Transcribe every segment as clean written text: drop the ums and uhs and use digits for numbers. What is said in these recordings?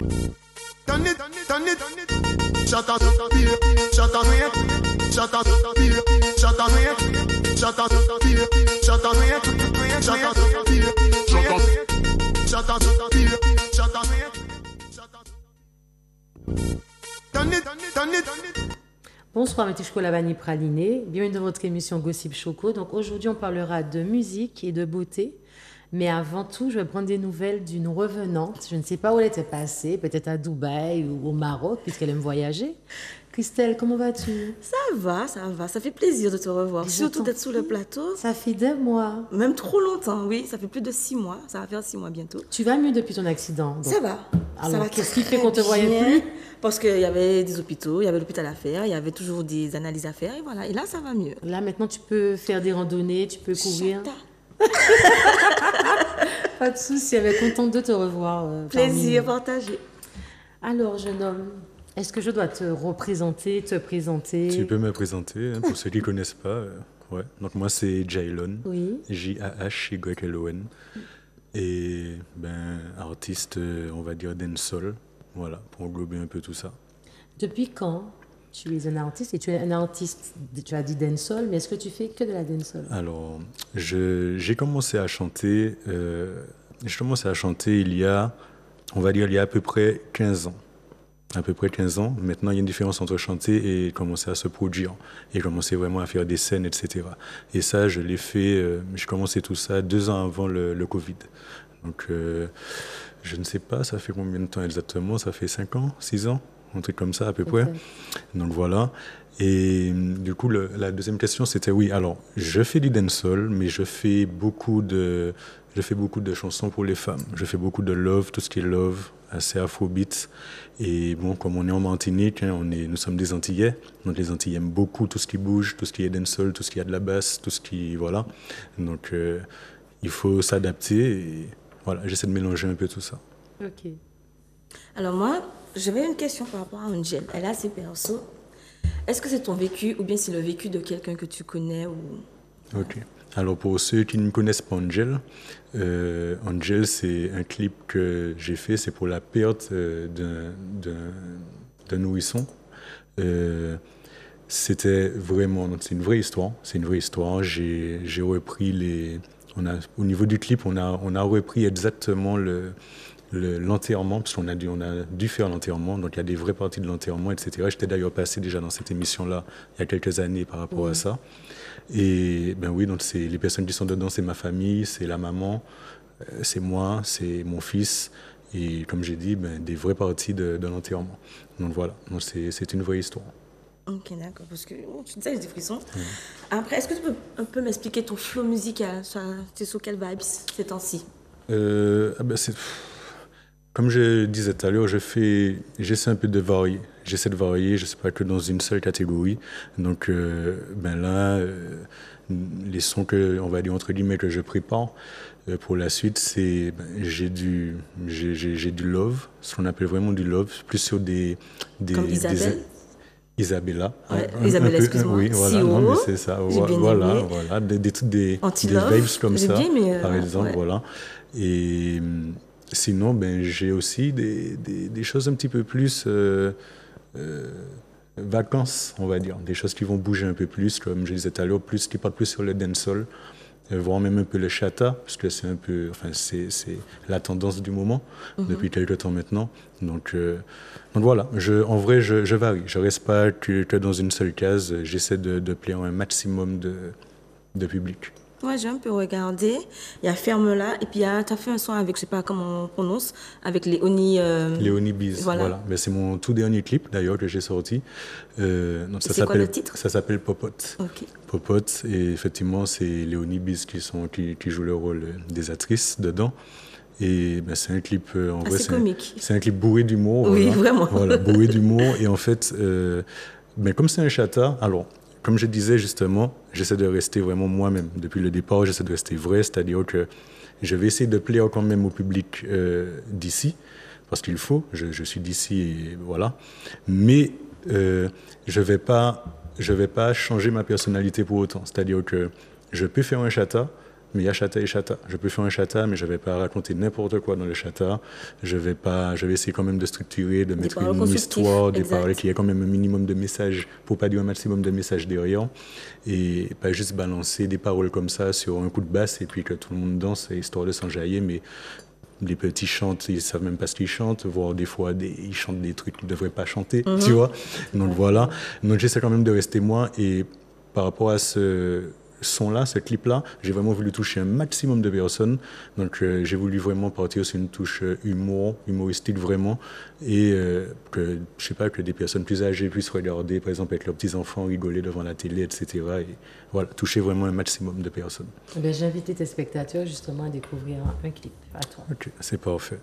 Done it, done it, done it. Shut up, beer. Shut up, beer. Shut up, beer. Shut up, beer. Shut up, beer. Shut up, beer. Shut up, beer. Shut up, shut up, beer. Shut up, beer. Shut up. Done it, done it, done it. Bonsoir, mes petits Lavani Praliné. Bienvenue dans votre émission Gossip Choco. Donc aujourd'hui, on parlera de musique et de beauté. Mais avant tout, je vais prendre des nouvelles d'une revenante. Je ne sais pas où elle était passée, peut-être à Dubaï ou au Maroc, puisqu'elle aime voyager. Christelle, comment vas-tu? Ça va, ça va. Ça fait plaisir de te revoir. Surtout d'être sur le plateau. Ça fait des mois. Même trop longtemps, oui. Ça fait plus de 6 mois. Ça va faire 6 mois bientôt. Tu vas mieux depuis ton accident? Donc. Ça va. Alors, ça va qu'est-ce qui fait très qu'on te voyait bien, plus? Parce qu'il y avait des hôpitaux, il y avait l'hôpital à faire, il y avait toujours des analyses à faire. Et voilà. Et là, ça va mieux. Là, maintenant, tu peux faire des randonnées, tu peux courir. Chata. Pas de souci, elle est contente de te revoir. Plaisir parmi partagé. nous. Alors, jeune homme, est-ce que je dois te représenter, te présenter? Tu peux me présenter, hein, pour ceux qui ne connaissent pas. Ouais. Donc moi, c'est Jaylon, Oui. J-A-H-Y-L-O-N. Et artiste, on va dire dancehall, voilà, pour englober un peu tout ça. Depuis quand tu es un artiste? Et tu es un artiste, tu as dit dancehall, mais est-ce que tu fais que de la dancehall? Alors, j'ai commencé à chanter, il y a, on va dire, il y a à peu près 15 ans. À peu près 15 ans. Maintenant, il y a une différence entre chanter et commencer à se produire. Et commencer vraiment à faire des scènes, etc. Et ça, je l'ai fait, j'ai commencé tout ça 2 ans avant le Covid. Donc, je ne sais pas, ça fait combien de temps exactement? Ça fait 5 ans, 6 ans? Un truc comme ça à peu près. Donc voilà. Et du coup, la deuxième question, c'était oui. Alors, je fais du dancehall, mais je fais beaucoup de chansons pour les femmes. Je fais beaucoup de love, tout ce qui est love, assez afrobeat. Et bon, comme on est en Martinique, hein, nous sommes des Antillais. Donc les Antillais aiment beaucoup tout ce qui bouge, tout ce qui est dancehall, tout ce qui a de la basse, tout ce qui voilà. Donc il faut s'adapter. Et voilà, j'essaie de mélanger un peu tout ça. Ok. Alors moi, j'avais une question par rapport à Angel. Elle est assez perso. Est-ce que c'est ton vécu ou bien c'est le vécu de quelqu'un que tu connais ou... Ok. Alors pour ceux qui ne connaissent pas Angel, Angel c'est un clip que j'ai fait, c'est pour la perte d'un nourrisson. C'était vraiment, c'est une vraie histoire. C'est une vraie histoire. J'ai repris au niveau du clip, on a repris exactement l'enterrement, parce qu'on a dû faire l'enterrement, donc il y a des vraies parties de l'enterrement, etc. J'étais d'ailleurs passé déjà dans cette émission-là il y a quelques années par rapport à ça. Et ben oui, donc les personnes qui sont dedans, c'est ma famille, c'est la maman, c'est moi, c'est mon fils, et comme j'ai dit, des vraies parties de l'enterrement. Donc voilà, donc c'est une vraie histoire. Ok, d'accord, parce que tu disais, j'ai des frissons. Après, est-ce que tu peux un peu m'expliquer ton flow musical? C'est sur quelle vibes ces temps-ci? Comme je disais tout à l'heure, j'essaie un peu de varier. J'essaie de varier, je ne sais pas que dans une seule catégorie. Donc les sons on va dire entre guillemets, que je prépare pour la suite, c'est j'ai du love, ce qu'on appelle vraiment du love, plus sur des Comme Isabelle? Isabella. Ouais, Isabella, excuse-moi. Oui, voilà, non, mais c'est ça. Voilà, des vibes comme ça, par exemple, ouais. Voilà. Et sinon, j'ai aussi des choses un petit peu plus vacances, on va dire. Des choses qui vont bouger un peu plus, comme je disais tout à l'heure, qui partent plus sur le dancehall, voire même un peu le chata, parce que c'est un peu, c'est la tendance du moment, depuis quelques temps maintenant. Donc voilà, en vrai, je varie. Je ne reste pas que dans une seule case. J'essaie de plaire un maximum de public. Ouais, j'ai un peu regardé. Il y a Ferme-là, et puis tu as fait un son avec, je sais pas comment on prononce, avec Léonie... Léonie Biz, voilà. Mais c'est mon tout dernier clip, d'ailleurs, que j'ai sorti. C'est quoi le titre? Ça s'appelle Popote. Okay. Popote, et effectivement, c'est Léonie Biz qui joue le rôle des actrices dedans. Et c'est un clip, en vrai, c'est un clip bourré d'humour. Oui, voilà. Vraiment. Voilà, bourré d'humour. Et en fait, comme c'est un chata, alors... Comme je disais justement, j'essaie de rester vraiment moi-même. Depuis le départ, j'essaie de rester vrai, c'est-à-dire que je vais essayer de plaire quand même au public d'ici, parce qu'il faut, je suis d'ici et voilà. Mais je vais pas changer ma personnalité pour autant. C'est-à-dire que je peux faire un chata, Mais il y a chata et chata. Je peux faire un chata, mais je ne vais pas raconter n'importe quoi dans le chata. Je vais essayer quand même de structurer, de mettre une histoire, des paroles qui aient quand même un minimum de messages, pour pas dire un maximum de messages derrière. Et pas juste balancer des paroles comme ça sur un coup de basse et puis que tout le monde danse, histoire de s'enjailler. Mais les petits chantent, ils ne savent même pas ce qu'ils chantent, voire des fois, ils chantent des trucs qu'ils ne devraient pas chanter, tu vois. Donc voilà. Donc j'essaie quand même de rester moi. Et par rapport à ce son-là, ce clip-là, j'ai vraiment voulu toucher un maximum de personnes. Donc j'ai voulu vraiment partir sur une touche humoristique vraiment, et que, je sais pas, que des personnes plus âgées puissent regarder, par exemple avec leurs petits-enfants, rigoler devant la télé, etc. Et voilà, toucher vraiment un maximum de personnes. Eh bien, j'ai invité tes spectateurs justement à découvrir un clip. À toi. Ok, c'est parfait.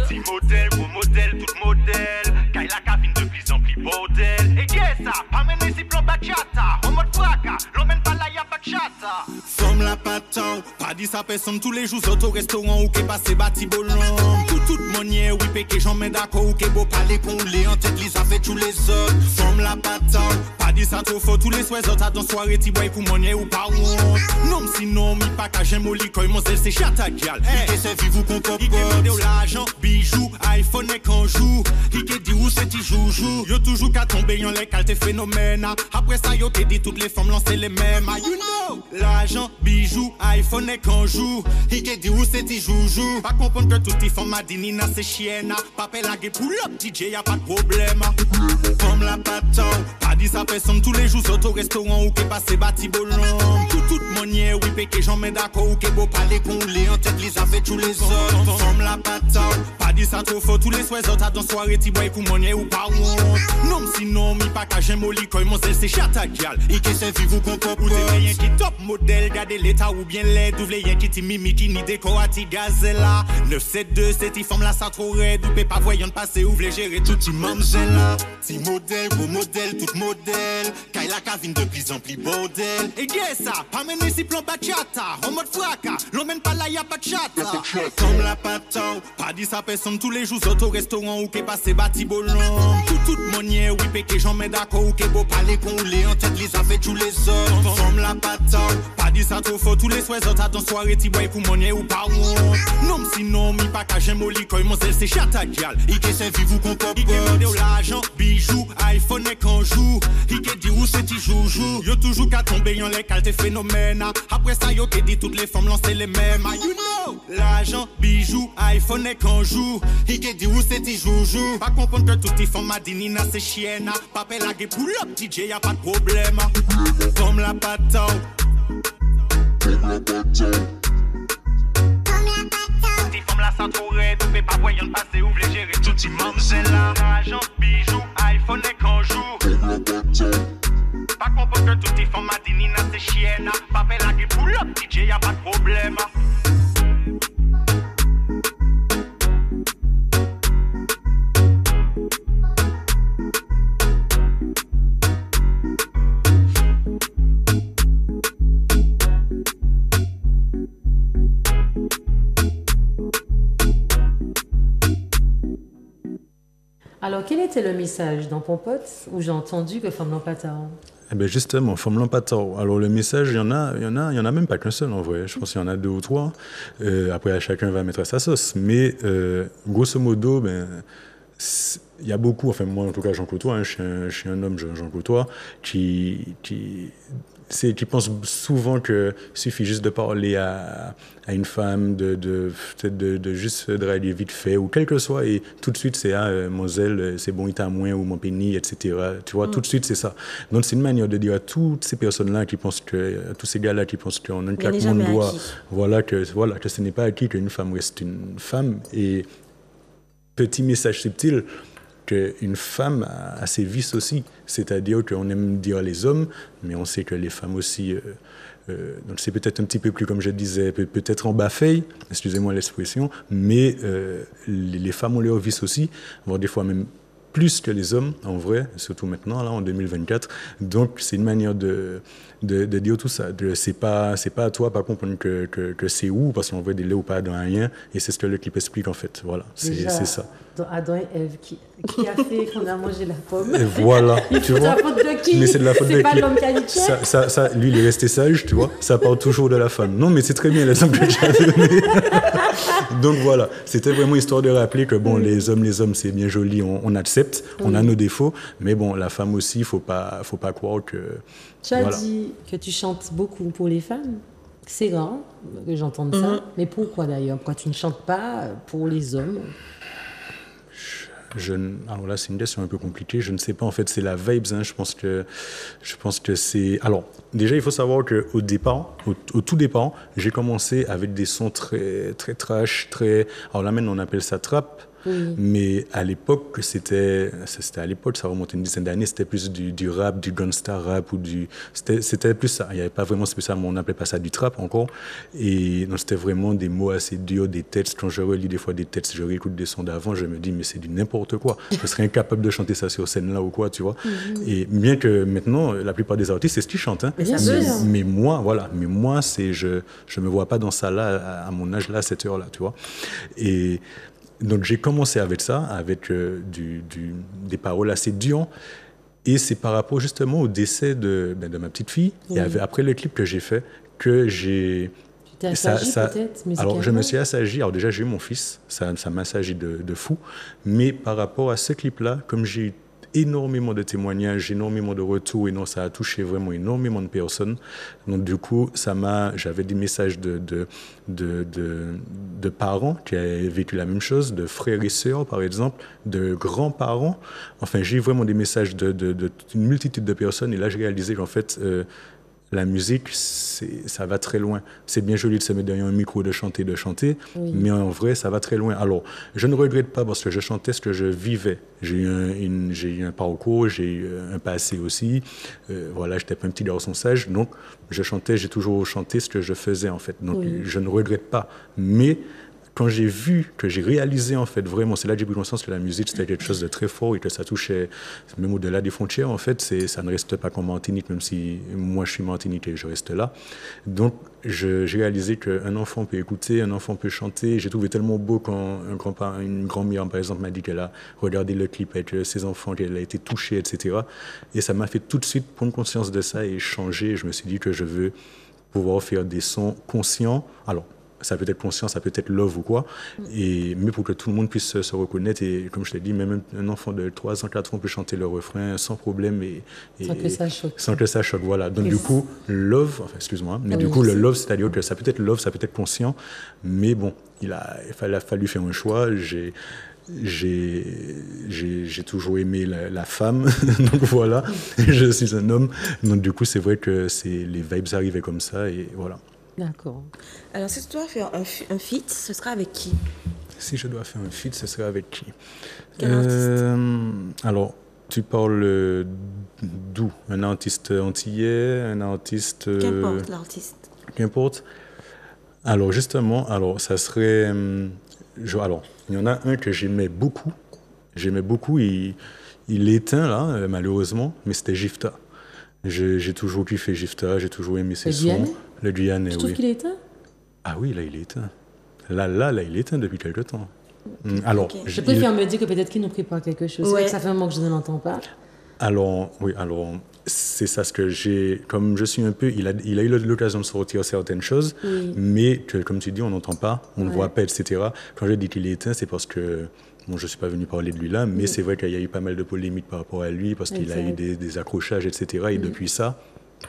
Si modèle, beau modèle, tout modèle. Kaila cabine de plus en plus bordel. Et qu'est-ce ça? Pas mener si plan bachata. En mode fracas, l'emmène pas là, y'a pas de chata. Somme la patin, pas dit ça personne tous les jours. Auto restaurant ou qui passe bâti bolon. Toute manière, oui, péché, j'en mets d'accord. Ou qui beau palais qu'on l'est en tête, lisa fait tous les autres. Somme la patin, pas dit ça trop fort tous les soirs. Autres dans soirée, ti boy pour manière ou pas honte. Non, sinon, mi pas qu'à j'aime au lit, quand mon zèle, c'est chata gal. Et c'est vivre qu'on peut pas. L'argent, bijoux, iPhone et quand joue. Qui te dit où c'est ti joujou. Yo toujours qu'à tomber en les caltes phénomènes. Après ça, yo te dit toutes les femmes lancer les mêmes. You know, l'argent, bijoux, iPhone et quand joue. Qui te dit où c'est ti joujou. Pas comprendre que toutes les femmes a dit Nina c'est chienne. Papel la gué pour l'op, DJ y'a pas de problème. Comme la patin, pas dit ça personne tous les jours. Auto restaurant ou qui passe bâti bolon. Toute manière, oui, péché, j'en mets d'accord. Ou qui beau palais qu'on l'est en tête, lisa fait tous les autres. Comme la patin, pas dit ça trop fort tous les soirs. Autres dans soirée, ti boy pour manière ou pas honte. Non, sinon, mi pas qu'à j'aime au lit, quand mon zèle, c'est chata gal. Et qui c'est vivre qu'on peut pour des rien qui top modèle. Gardez l'état ou bien l'aide. Ouvre rien qui ti mimi qui ni décor à ti gazella. 972, c'est ti forme là, ça trop raide. Ou pas voyant passer, ouvre les gérer tout ti mamzella. Ti modèle, beau modèle, tout modèle. Kaila cabine de plus en plus bordel. Et qu'est-ce ça? Pas mener si plan bachata. En mode fracas, l'emmène pas là, y'a pas de chata. Comme la patin, pas dit ça personne tous les jours. Auto restaurant ou qui passe bâti bolon. Toute manière, oui, péché, j'en mets d'accord. Ou qui beau palais qu'on l'est en tête, lisa fait tous les autres. Comme la patin, pas dit ça trop fort tous les soirs. Autres dans soirée, ti boy pour manière ou pas honte. Non, sinon, mi pas qu'à j'aime au lit, quand mon zèle, c'est chata gal. Et qui c'est vivre qu'on peut pas. L'argent, bijoux, iPhone et quand joue. Qui te dit où c'est ti joujou. Yo toujours qu'à tomber en les caltes phénomènes. Après ça, yo te dit toutes les femmes lancer les mêmes. You know, l'argent, bijoux, iPhone et quand joue. Qui te dit où c'est ti joujou. Pas comprendre que toutes les femmes a dit Nina c'est chienne. Papel la gué pour l'op, DJ y'a pas de problème. Comme la patin. Ti femmes là sans trop raide. Ou pas voyant passer, ouvre les gérer tout ti mamzella. L'argent, bijoux, iPhone et quand joue. Pas comprendre que toutes les femmes a dit Nina c'est chienne. Papel la gué pour l'op, DJ y'a pas de problème. Alors, quel était le message dans Pompote où j'ai entendu que Femme Lampatao? Eh bien justement, Femme Lampatao. Alors le message, il y en a même pas qu'un seul en vrai. Je pense qu'il y en a 2 ou 3. Après, chacun va mettre sa sauce. Mais grosso modo, il y a beaucoup, enfin moi en tout cas j'en côtoie, hein, je suis un homme, j'en côtoie, qui pense souvent qu'il suffit juste de parler à une femme, peut-être de juste draguer vite fait, ou quel que soit, et tout de suite c'est mon zèle, c'est bon, il t'a moins, ou mon pénis, etc. Tu vois, tout de suite c'est ça. Donc c'est une manière de dire à toutes ces personnes-là qui pensent à tous ces gars-là qui pensent qu'en un claquement de doigts, voilà, que ce n'est pas acquis qu'une femme reste une femme. Et petit message subtil, qu'une femme a ses vices aussi, c'est-à-dire qu'on aime dire les hommes, mais on sait que les femmes aussi donc c'est peut-être un petit peu plus, comme je disais, peut-être en bas-feuille, excusez-moi l'expression, mais les femmes ont leur vice aussi, voire des fois même plus que les hommes, en vrai, surtout maintenant, là, en 2024. Donc, c'est une manière de dire tout ça. C'est pas à toi, par contre, que c'est où, parce qu'on voit des léopards dans rien, et c'est ce que le clip explique, en fait. Voilà, c'est ça. Dans Adam et Ève, qui a fait qu'on a mangé la pomme. Et voilà, tu vois. C'est la faute de qui? Mais c'est de la faute de qui? C'est pas l'homme qui a dit ça, lui, il est resté sage, tu vois. Ça parle toujours de la femme. Non, mais c'est très bien l'exemple que tu as donné. Donc voilà, c'était vraiment histoire de rappeler que bon, les hommes, c'est bien joli, on accepte, on a nos défauts, mais bon, la femme aussi, faut pas croire que. Tu as dit que tu chantes beaucoup pour les femmes. C'est grand que j'entende ça. Mais pourquoi d'ailleurs? Pourquoi tu ne chantes pas pour les hommes? Alors là, c'est une question un peu compliquée. Je ne sais pas, en fait, c'est la vibes. Hein. Je pense que c'est. Alors, déjà, il faut savoir qu'au départ, au tout départ, j'ai commencé avec des sons très, très trash, très. Alors là, maintenant, on appelle ça trap. Oui. Mais à l'époque, c'était à l'époque, ça remonte une dizaine d'années, c'était plus du rap, du gangsta rap ou c'était plus ça. Il n'y avait pas vraiment spécialement, on n'appelait pas ça du trap encore. Et donc c'était vraiment des mots assez durs, des textes. Quand je relis des fois des textes, je réécoute des sons d'avant, je me dis mais c'est du n'importe quoi. Je serais incapable de chanter ça sur scène là ou quoi, tu vois. Et bien que maintenant, la plupart des artistes, c'est ce qu'ils chantent. Hein. Mais moi, voilà. Mais moi, je me vois pas dans ça là à mon âge là, à cette heure là, tu vois. Et donc j'ai commencé avec ça, avec des paroles assez dures, et c'est par rapport justement au décès de ma petite fille, et après le clip que j'ai fait, que j'ai... Tu t'es assagi peut-être musicalement? Alors je me suis assagi, alors déjà j'ai eu mon fils, ça m'a assagi de fou, mais par rapport à ce clip-là, comme j'ai eu énormément de témoignages, énormément de retours, et non, ça a touché vraiment énormément de personnes. Donc du coup, j'avais des messages de parents qui avaient vécu la même chose, de frères et sœurs par exemple, de grands-parents. Enfin, j'ai eu vraiment des messages d'une multitude de personnes, et là j'ai réalisé qu'en fait, la musique, ça va très loin. C'est bien joli de se mettre derrière un micro, de chanter, mais en vrai, ça va très loin. Alors, je ne regrette pas parce que je chantais ce que je vivais. J'ai eu un parcours, j'ai eu un passé aussi. Voilà, j'étais pas un petit garçon sage, donc j'ai toujours chanté ce que je faisais en fait. Donc, je ne regrette pas. Mais quand j'ai réalisé en fait vraiment, c'est là que j'ai pris conscience que la musique c'était quelque chose de très fort et que ça touchait même au-delà des frontières en fait, ça ne reste pas comme Martinique, même si moi je suis Martinique et je reste là. Donc j'ai réalisé qu'un enfant peut écouter, un enfant peut chanter. J'ai trouvé tellement beau quand une grand-mère par exemple m'a dit qu'elle a regardé le clip avec ses enfants, qu'elle a été touchée, etc. Et ça m'a fait tout de suite prendre conscience de ça et changer. Je me suis dit que je veux pouvoir faire des sons conscients. Alors, ça peut être conscient, ça peut être love ou quoi, mais pour que tout le monde puisse se reconnaître, et comme je t'ai dit, même un enfant de 3 ans, 4 ans peut chanter le refrain sans problème, et sans que ça choque, voilà. Donc du coup, love, enfin excuse-moi, mais du coup le love, c'est-à-dire que ça peut être love, ça peut être conscient, mais bon, il a fallu faire un choix. J'ai toujours aimé la femme, donc voilà, je suis un homme, donc du coup c'est vrai que les vibes arrivaient comme ça, et voilà. D'accord. Alors, si tu dois faire un feat, ce sera avec qui? Si je dois faire un feat, ce serait avec qui? Quel artiste? Alors, tu parles d'où? Un artiste antillais, un artiste... Qu'importe l'artiste. Qu'importe. Alors, justement, ça serait... alors, il y en a un que j'aimais beaucoup. Il est éteint, là, malheureusement, mais c'était Gifta. J'ai toujours kiffé Gifta, j'ai toujours aimé ses sons. Le Guyanais, oui. Tu trouves qu'il est éteint? Ah oui, là, il est éteint. Là, il est éteint depuis quelque temps. Alors, je préfère me dire que peut-être qu'il nous prépare quelque chose. Ouais. Ça fait un moment que je ne l'entends pas. Alors, c'est ça ce que j'ai... Comme je suis un peu... Il a eu l'occasion de sortir certaines choses, mais comme tu dis, on n'entend pas, on ne voit pas, etc. Quand je dis qu'il est éteint, c'est parce que... Bon, je ne suis pas venu parler de lui là, mais c'est vrai qu'il y a eu pas mal de polémiques par rapport à lui, parce qu'il a eu des accrochages, etc. Et depuis ça...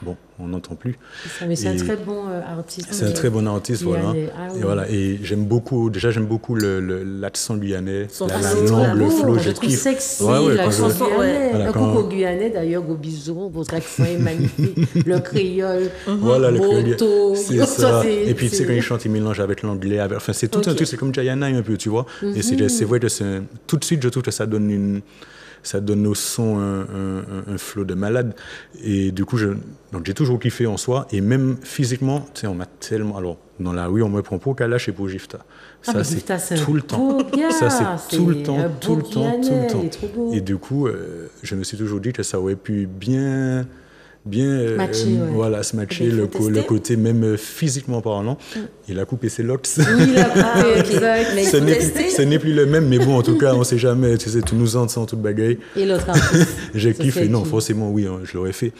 Bon, on n'entend plus. Mais c'est un très bon artiste. C'est un très bon artiste, voilà. Et voilà. Et j'aime beaucoup l'accent guyanais, la langue, le flow. Je trouve sexy, l'accent guyanais. Un coucou guyanais, d'ailleurs, gros bisous. Votre accent est magnifique. Le créole, voilà, le créole. C'est ça. Et puis, tu sais, quand il chante, il mélange avec l'anglais. Enfin, c'est tout un truc, c'est comme Jayana un peu, tu vois. Et c'est vrai que tout de suite, je trouve que ça donne au son un flow de malade. Et du coup, Donc j'ai toujours kiffé en soi, et même physiquement, tu sais, on m'a tellement... Alors, dans la rue, on me prend pour Kalash et pour Gifta. Ça, c'est tout le temps. Ça, c'est tout le temps, tout le temps, tout le temps. Et du coup, je me suis toujours dit que ça aurait pu bien matcher, voilà, se matcher, le côté même physiquement parlant. Il a coupé ses locks. Oui, il a coupé, exact. Ce n'est plus le même, mais bon, en tout cas, on ne sait jamais, tu sais, tu nous entends sans toute bagaille. Et l'autre artiste j'ai kiffé, non, forcément, oui, hein, je l'aurais fait.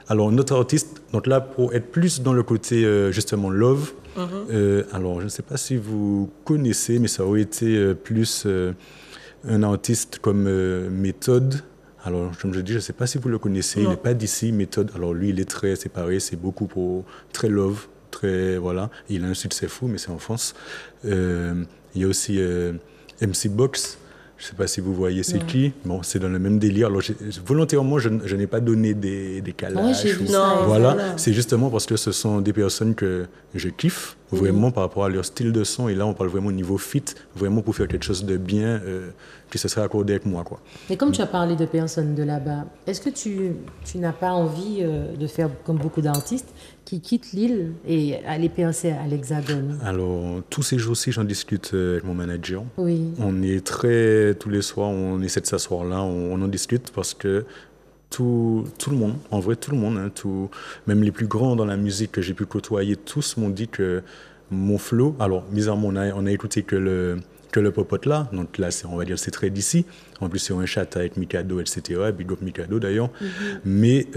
Alors, notre artiste, donc là, pour être plus dans le côté, justement, love, alors, je ne sais pas si vous connaissez, mais ça aurait été plus un artiste comme Méthode. Alors, comme je dis, je ne sais pas si vous le connaissez, il n'est pas d'ici, Méthode. Alors, lui, il est très séparé, c'est beaucoup très love, très, voilà. Il a un succès fou, mais c'est en France. Il y a aussi MC Box. Je ne sais pas si vous voyez c'est qui. Bon, c'est dans le même délire. Alors, volontairement, je n'ai pas donné des calages. Voilà. C'est justement parce que ce sont des personnes que je kiffe, vraiment par rapport à leur style de son. Et là, on parle vraiment au niveau fit, vraiment pour faire quelque chose de bien, que ce serait accordé avec moi, quoi. Mais comme tu as parlé de personnes de là-bas, est-ce que tu n'as pas envie de faire comme beaucoup d'artistes qui quittent l'île et aller percer à l'Hexagone? Alors, tous ces jours-ci, j'en discute avec mon manager. Oui. On est tous les soirs, on essaie de s'asseoir là, on en discute parce que tout le monde, en vrai tout le monde, hein, même les plus grands dans la musique que j'ai pu côtoyer, tous m'ont dit que mon flow, alors bizarrement on a écouté que le popote là, donc là on va dire c'est très d'ici, en plus c'est un chat avec Mikado, etc., Big Up Mikado d'ailleurs, mais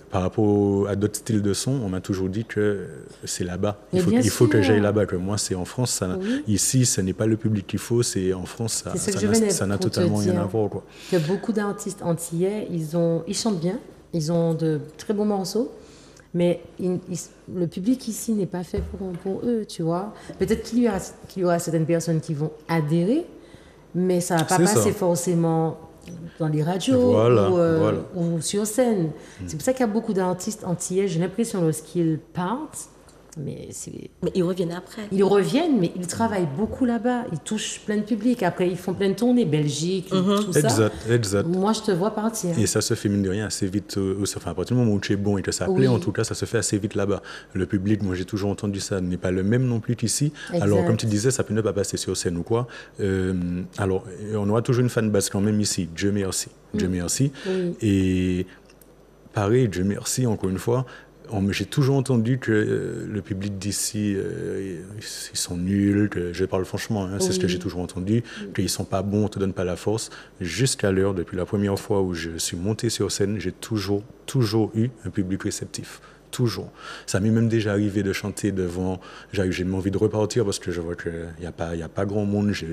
par rapport à d'autres styles de son, on m'a toujours dit que c'est là-bas, il faut que j'aille là-bas, que moi c'est en France, ici ce n'est pas le public qu'il faut, c'est en France, ça n'a totalement rien à voir, quoi. Que beaucoup d'artistes antillais, ils chantent bien, ils ont de très bons morceaux, mais le public ici n'est pas fait pour eux, tu vois. Peut-être qu'il y aura certaines personnes qui vont adhérer, mais ça ne va pas passer forcément dans les radios ou sur scène. C'est pour ça qu'il y a beaucoup d'artistes antillais, j'ai l'impression, lorsqu'ils partent, mais ils reviennent après. Ils reviennent, mais ils travaillent beaucoup là-bas. Ils touchent plein de public. Après, ils font plein de tournées, Belgique, tout ça. Exact. Moi, je te vois partir. Et ça se fait, mine de rien, assez vite. Enfin, à partir du moment où tu es bon et que ça plaît, en tout cas, ça se fait assez vite là-bas. Le public, moi, j'ai toujours entendu ça, n'est pas le même non plus qu'ici. Alors, comme tu disais, ça peut ne pas passer sur scène ou quoi. Alors, on aura toujours une fanbase quand même ici. Dieu merci. Dieu merci. Et pareil, Dieu merci, encore une fois. J'ai toujours entendu que le public d'ici, ils sont nuls, que je parle franchement, hein, c'est ce que j'ai toujours entendu, qu'ils ne sont pas bons, on ne te donne pas la force. Jusqu'à l'heure, depuis la première fois où je suis monté sur scène, j'ai toujours eu un public réceptif. Toujours. Ça m'est même déjà arrivé de chanter devant. J'ai même envie de repartir parce que je vois qu'il n'y a pas grand monde. J'ai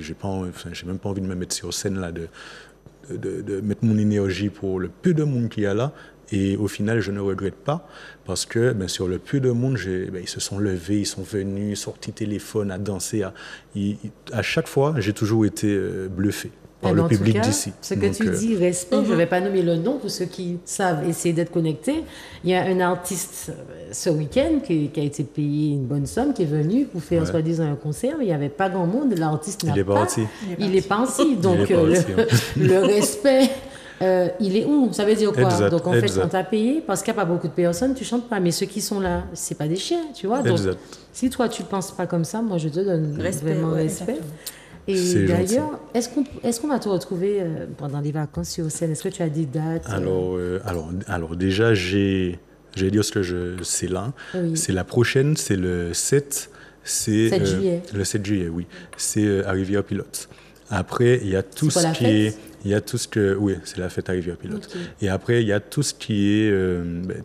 même pas envie de me mettre sur scène là, de mettre mon énergie pour le peu de monde qu'il y a là. Et au final, je ne regrette pas parce que sur le peu de monde, ils se sont levés, ils sont venus, sortis téléphone, à danser. À chaque fois, j'ai toujours été bluffé par le public d'ici. Ce que tu dis, respect, je ne vais pas nommer le nom pour ceux qui savent essayer d'être connectés. Il y a un artiste ce week-end qui a été payé une bonne somme, qui est venu pour faire soi-disant un concert. Il n'y avait pas grand monde, l'artiste n'a pas. Il n'est pas parti. Donc le respect... il est où? Ça veut dire quoi? Exact, donc en fait, on t'a payé parce qu'il n'y a pas beaucoup de personnes, tu chantes pas. Mais ceux qui sont là, c'est pas des chiens, tu vois. Donc, si toi, tu ne penses pas comme ça, moi, je te donne vraiment respect. Et d'ailleurs, est-ce qu'on va te retrouver pendant les vacances sur scène? Est-ce que tu as des dates? Alors déjà, j'ai dire ce que je sais là. C'est la prochaine, c'est le 7. C'est 7 juillet. Le 7 juillet, oui. C'est à Rivière-Pilote. Après, il y a tout ce qui est... Il y a tout ce que... Oui, c'est la fête à Rivière-Pilote. Okay. Et après, il y a tout ce qui est...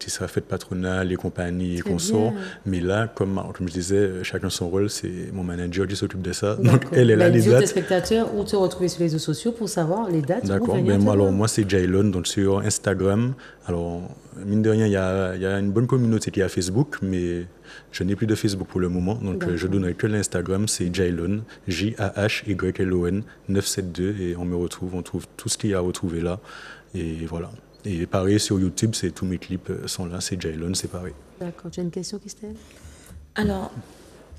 c'est la fête patronale, les compagnies et consorts. Mais là, comme je disais, chacun son rôle. C'est mon manager qui s'occupe de ça. Donc, elle est là, les dates. Dis aux spectateurs où te retrouver sur les réseaux sociaux pour savoir les dates. D'accord. Moi, c'est Jaylon, donc sur Instagram. Alors, mine de rien, il y a une bonne communauté qui est à Facebook, mais... Je n'ai plus de Facebook pour le moment, donc je donnerai que l'Instagram, c'est Jaylon, Jahlyon 972, et on trouve tout ce qu'il y a à retrouver là, et voilà. Et pareil, sur YouTube, tous mes clips sont là, c'est Jaylon, c'est pareil. D'accord, tu as une question, Christelle? Alors,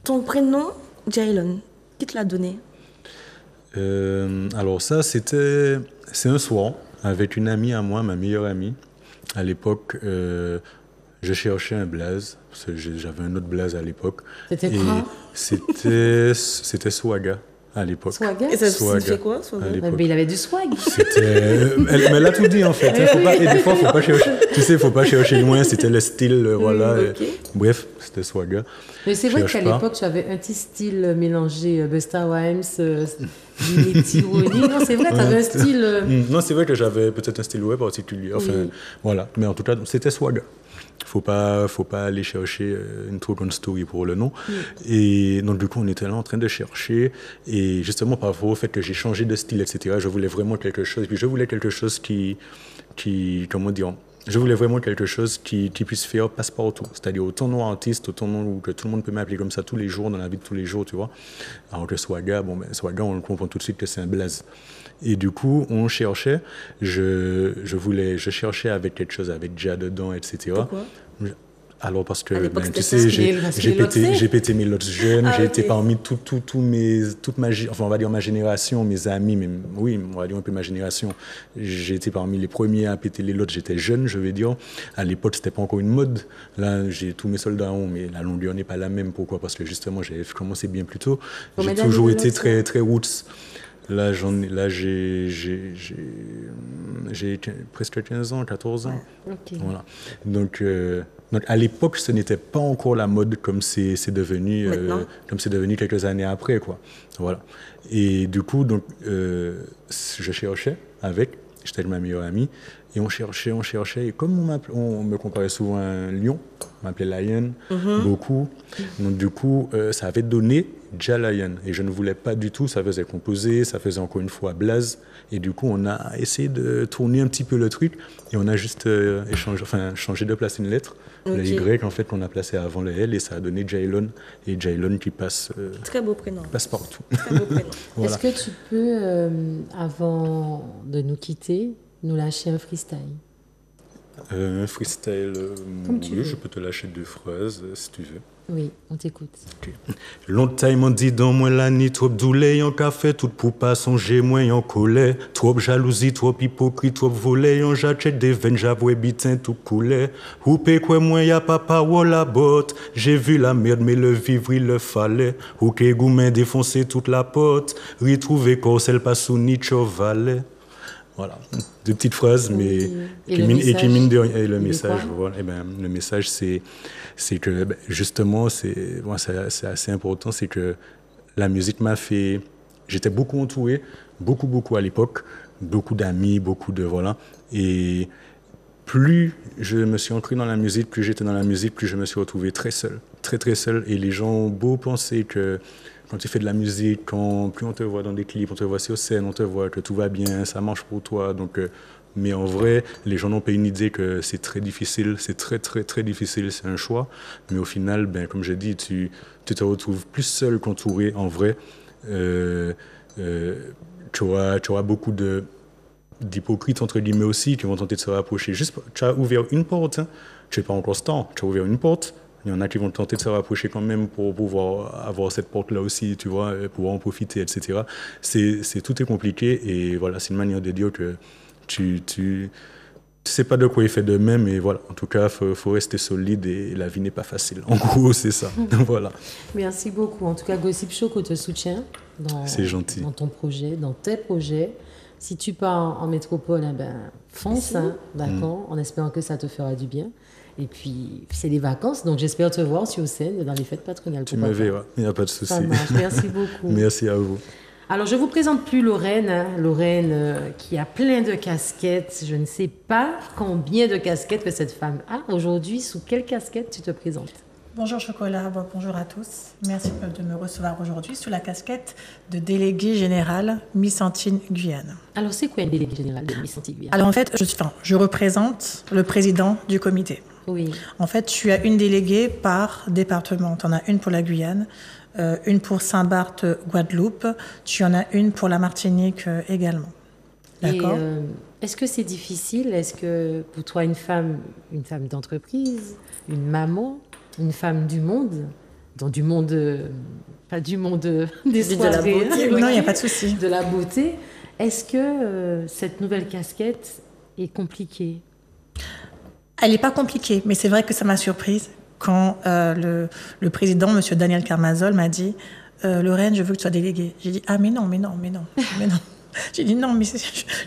ton prénom, Jaylon, qui te l'a donné? Alors ça, c'est un soir, avec une amie à moi, ma meilleure amie. À l'époque, Je cherchais un blaze, parce que j'avais un autre blaze à l'époque. C'était quoi? C'était Swaga à l'époque. Swaga? Et ça Swaga, signifiait quoi, Swaga? à Mais l'époque. il avait du swag. Mais elle a tout dit en fait. Hein. Et des fois, faut pas chercher. Tu sais, faut pas chercher loin. C'était le style, voilà. ok. Bref, c'était Swaga. Mais c'est vrai Cherche qu'à pas. l'époque, tu avais un petit style mélangé Busta Rhymes, Tironi. Non, c'est vrai, tu avais un style. Non, c'est vrai que j'avais peut-être un style web particulier. Enfin, Oui. voilà. Mais en tout cas, c'était Swaga. Faut pas aller chercher une trop grande story pour le nom. Et donc, du coup, on était là en train de chercher. Et justement, par rapport au fait que j'ai changé de style, etc., je voulais vraiment quelque chose. Puis je voulais quelque chose qui comment dire, je voulais vraiment quelque chose qui puisse faire passe-partout. C'est-à-dire autant nom artiste, autant nom que tout le monde peut m'appeler comme ça tous les jours, dans la vie de tous les jours, tu vois. Alors que Swaga, Swaga, on le comprend tout de suite que c'est un blaze. Et du coup, on cherchait, je cherchais avec quelque chose, avec Dia dedans, etc. Pourquoi? Alors parce que, À l'époque, tu c'était sais, ça. Parce j'ai qu'il est lotsé. j'ai pété mes lots jeunes, Ah, j'ai ok. été parmi toute ma, enfin on va dire ma génération, mes amis, mais oui, on va dire un peu ma génération. J'ai été parmi les premiers à péter les lots, j'étais jeune, je vais dire. À l'époque, c'était pas encore une mode. Là, j'ai tous mes soldats en, mais la longueur n'est pas la même. Pourquoi? Parce que justement, j'avais commencé bien plus tôt. Combien J'ai d'années toujours de été lots, très, très roots. Là, j'ai presque 15 ans, 14 ans. Ok. Voilà. Donc à l'époque, ce n'était pas encore la mode comme c'est devenu, Maintenant. comme c'est devenu quelques années après, quoi. Voilà. Et du coup, donc, je cherchais j'étais avec ma meilleure amie, et on cherchait, et comme on me comparait souvent à un lion, on m'appelait Lion, beaucoup, donc du coup, ça avait donné Jah Lion, et je ne voulais pas du tout, ça faisait composer, ça faisait encore une fois blaze, et du coup, on a essayé de tourner un petit peu le truc, et on a juste changé de placer une lettre, Ok. le Y, en fait, qu'on a placé avant le L, et ça a donné Jaylon, et Jaylon qui passe Très beau prénom. partout. Très beau prénom. Voilà. Est-ce que tu peux, avant de nous quitter, nous lâcher un freestyle? Un freestyle, Comme tu oui, veux. je peux te lâcher 2 phrases si tu veux. Oui, on t'écoute. Longtemps ils m'ont dit dans moi la nuit, trop doulé, yon café, tout pour pas songer, moi yon colère. Trop jalousie, trop hypocrite, trop volé, yon j'achète des veines, j'avoue bitin tout coulé. Ou pe quoi moi y'a pas parole la botte, j'ai vu la merde mais le vivre il le fallait. Ou que goumen défoncer toute la porte, retrouver corps celle pas sous ni valet. Voilà, 2 petites phrases, mais Et qui le mine message, de rien. Et le il est message, quoi? voilà. Le message, c'est que justement, c'est assez important, c'est que la musique m'a fait. J'étais beaucoup entouré, beaucoup à l'époque, beaucoup d'amis, beaucoup de voilà. Et plus je me suis ancré dans la musique, plus j'étais dans la musique, plus je me suis retrouvé très seul, très seul. Et les gens ont beau penser que quand tu fais de la musique, plus on te voit dans des clips, on te voit sur scène, on te voit que tout va bien, ça marche pour toi. Donc, mais en vrai, les gens n'ont pas une idée que c'est très difficile, c'est très difficile, c'est un choix. Mais au final, comme je dis, tu te retrouves plus seul qu'entouré en vrai. Tu auras beaucoup d'hypocrites entre guillemets aussi qui vont tenter de se rapprocher. Juste, tu as ouvert une porte, hein. Tu n'es pas encore constant, tu as ouvert une porte. Il y en a qui vont tenter de se rapprocher quand même pour pouvoir avoir cette porte-là aussi, tu vois, pouvoir en profiter, etc. Tout est compliqué et voilà, c'est une manière de dire que tu sais pas de quoi il fait de même et voilà, en tout cas, faut rester solide et la vie n'est pas facile. En gros, c'est ça. Voilà. Merci beaucoup. En tout cas, Gossip Choco te soutient C'est gentil. dans ton projet, dans tes projets. Si tu pars en métropole, fonce, hein, d'accord, en espérant que ça te fera du bien. Et puis, c'est les vacances, donc j'espère te voir sur scène dans les fêtes patronales. Tu me verras, il n'y a pas de souci. Ça marche, merci beaucoup. Merci à vous. Alors, je ne vous présente plus Lorraine, hein. Lorraine qui a plein de casquettes. Je ne sais pas combien de casquettes que cette femme a. Aujourd'hui, sous quelle casquette tu te présentes? Bonjour Chocolat, bonjour à tous. Merci de me recevoir aujourd'hui sous la casquette de déléguée générale Miss Antine Guyane. Alors, c'est quoi une déléguée générale de Miss Antille Guyane? Alors en fait, je représente le président du comité. Oui. En fait, tu as une déléguée par département. Tu en as une pour la Guyane, une pour Saint-Barth, Guadeloupe. Tu en as une pour la Martinique également. D'accord. Et est-ce que c'est difficile? Est-ce que pour toi, une femme d'entreprise, une maman, une femme du monde, pas du monde des De la soirées, beauté, hein, Non, il n'y a pas de souci. de la beauté, est-ce que cette nouvelle casquette est compliquée? Elle n'est pas compliquée, mais c'est vrai que ça m'a surprise quand le président, M. Daniel Carmazol, m'a dit Lorraine, je veux que tu sois déléguée. J'ai dit, ah mais non. J'ai dit non, mais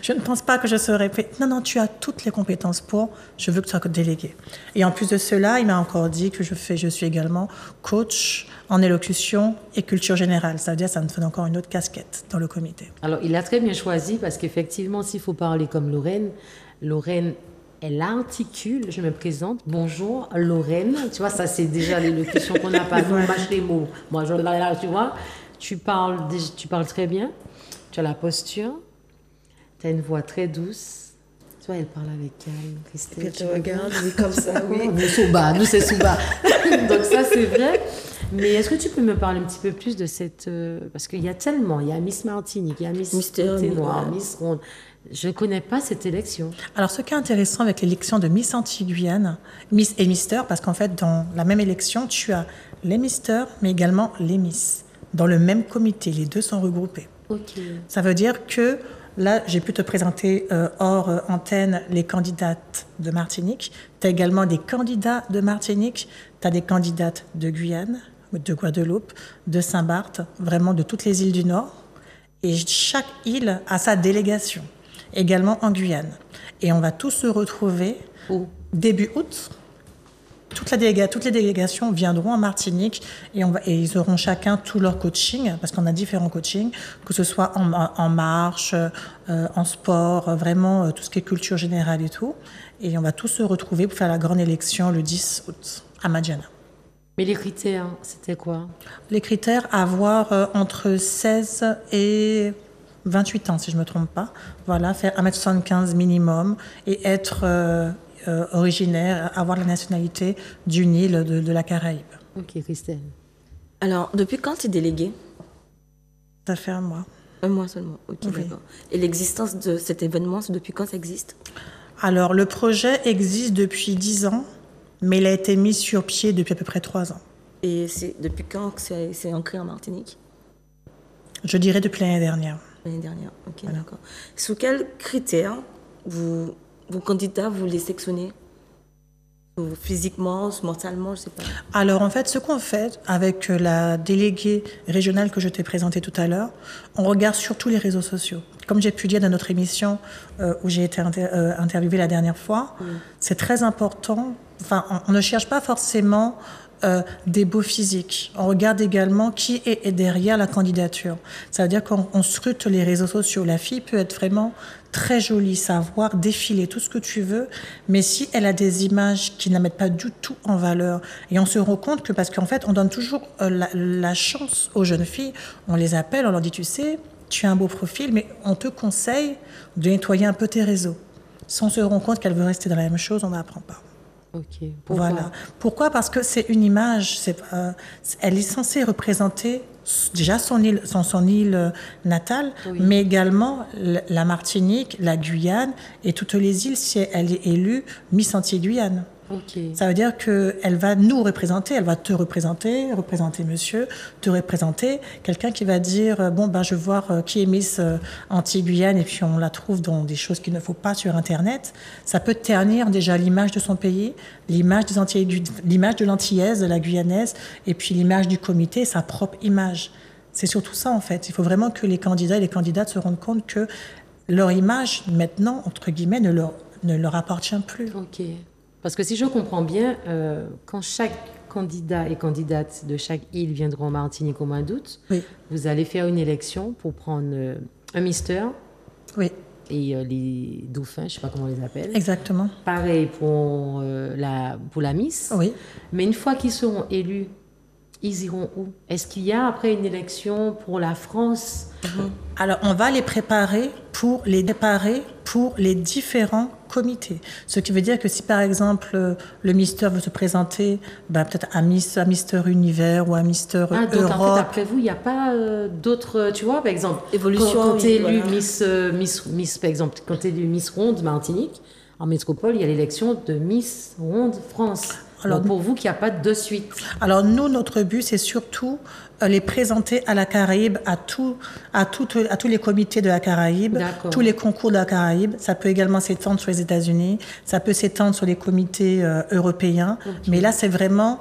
je ne pense pas que je serai... Non, tu as toutes les compétences pour, je veux que tu sois déléguée. Et en plus de cela, il m'a encore dit que je suis également coach en élocution et culture générale. Ça veut dire que ça me donne encore une autre casquette dans le comité. Alors, il a très bien choisi parce qu'effectivement, s'il faut parler comme Lorraine, elle articule, je me présente, bonjour Lorraine, tu vois, ça c'est déjà l'élocution qu'on n'a pas, on mâche les mots. Moi, tu vois, tu parles très bien. Tu as la posture, tu as une voix très douce. Tu vois, elle parle avec calme, Christelle. Et puis elle te regarde, oui, comme ça, oui. Nous c'est Souba. Donc ça, c'est vrai. Mais est-ce que tu peux me parler un petit peu plus de cette... parce qu'il y a tellement, il y a Miss Martinique, il y a Miss Ténoir, Miss Ronde. Je ne connais pas cette élection. Alors, ce qui est intéressant avec l'élection de Miss Antilles-Guyane, Miss et Mister, parce qu'en fait, dans la même élection, tu as les Misters, mais également les Miss. Dans le même comité, les deux sont regroupés. Ok. Ça veut dire que là, j'ai pu te présenter hors antenne les candidates de Martinique. Tu as également des candidats de Martinique. Tu as des candidates de Guyane, de Guadeloupe, de Saint-Barth, vraiment de toutes les îles du Nord. Et chaque île a sa délégation, également en Guyane. Et on va tous se retrouver début août. Toutes les délégations viendront en Martinique et ils auront chacun tout leur coaching, parce qu'on a différents coachings, que ce soit en marche, en sport, vraiment tout ce qui est culture générale et tout. Et on va tous se retrouver pour faire la grande élection le 10 août à Madiana. Mais les critères, c'était quoi? Les critères, avoir entre 16 et 28 ans, si je ne me trompe pas. Voilà, faire 1m75 minimum et être... originaire, avoir la nationalité d'une île de la Caraïbe. Ok, Christelle. Alors, depuis quand tu es déléguée? Ça fait un mois. Un mois seulement, ok, Oui. d'accord. Et l'existence de cet événement, c'est depuis quand ça existe? Alors, le projet existe depuis 10 ans, mais il a été mis sur pied depuis à peu près 3 ans. Et c'est depuis quand que c'est ancré en Martinique? Je dirais depuis l'année dernière. L'année dernière, ok, Voilà. d'accord. Sous quels critères vos candidats, vous les sélectionnez? Ou physiquement, mentalement, je ne sais pas. Alors, en fait, ce qu'on fait avec la déléguée régionale que je t'ai présentée tout à l'heure, on regarde surtout les réseaux sociaux. Comme j'ai pu dire dans notre émission où j'ai été interviewée la dernière fois, c'est très important. Enfin, on ne cherche pas forcément des beaux physiques. On regarde également qui est derrière la candidature. Ça veut dire qu'on scrute les réseaux sociaux. La fille peut être vraiment très jolie, savoir défiler tout ce que tu veux, mais si elle a des images qui ne la mettent pas du tout en valeur, et on se rend compte que, parce qu'en fait, on donne toujours la chance aux jeunes filles, on les appelle, on leur dit, tu sais, tu as un beau profil, mais on te conseille de nettoyer un peu tes réseaux. Si on se rend compte qu'elle veut rester dans la même chose, on n'apprend pas. Ok. Pourquoi? Voilà. Pourquoi? Parce que c'est une image. Elle est censée représenter déjà son île natale, Oui. mais également la Martinique, la Guyane et toutes les îles si elle est élue Miss Antilles-Guyane. Ok. Ça veut dire qu'elle va nous représenter, elle va te représenter monsieur, te représenter. Quelqu'un qui va dire, bon, ben, je veux voir qui est Miss Antilles-Guyane, et puis on la trouve dans des choses qu'il ne faut pas sur Internet. Ça peut ternir déjà l'image de son pays, l'image l'image de l'Antillaise, de la Guyanaise, et puis l'image du comité, sa propre image. C'est surtout ça, en fait. Il faut vraiment que les candidats et les candidates se rendent compte que leur image, maintenant, entre guillemets, ne leur appartient plus. Ok. Parce que si je comprends bien, quand chaque candidat et candidate de chaque île viendront en Martinique au mois d'août, Oui. vous allez faire une élection pour prendre un mister Oui, et les dauphins, je ne sais pas comment on les appelle. exactement. Pareil pour la Miss. Oui. Mais une fois qu'ils seront élus, ils iront où? Est-ce qu'il y a après une élection pour la France? Alors, on va les préparer pour les différents comités. Ce qui veut dire que si, par exemple, le Mister veut se présenter, ben, peut-être à Mister Univers ou à Mister Donc en fait, Europe. après vous, il n'y a pas d'autres, tu vois, par exemple, Évolution, quand tu es élu voilà. Miss, par exemple, quand tu es élu Miss Ronde Martinique, en métropole, il y a l'élection de Miss Ronde France. Alors, Donc, pour vous, qu'il n'y a pas de suite. Alors nous, notre but, c'est surtout les présenter à la Caraïbe, à tous les comités de la Caraïbe, D'accord. tous les concours de la Caraïbe. Ça peut également s'étendre sur les États-Unis, ça peut s'étendre sur les comités européens. Ok. Mais là, c'est vraiment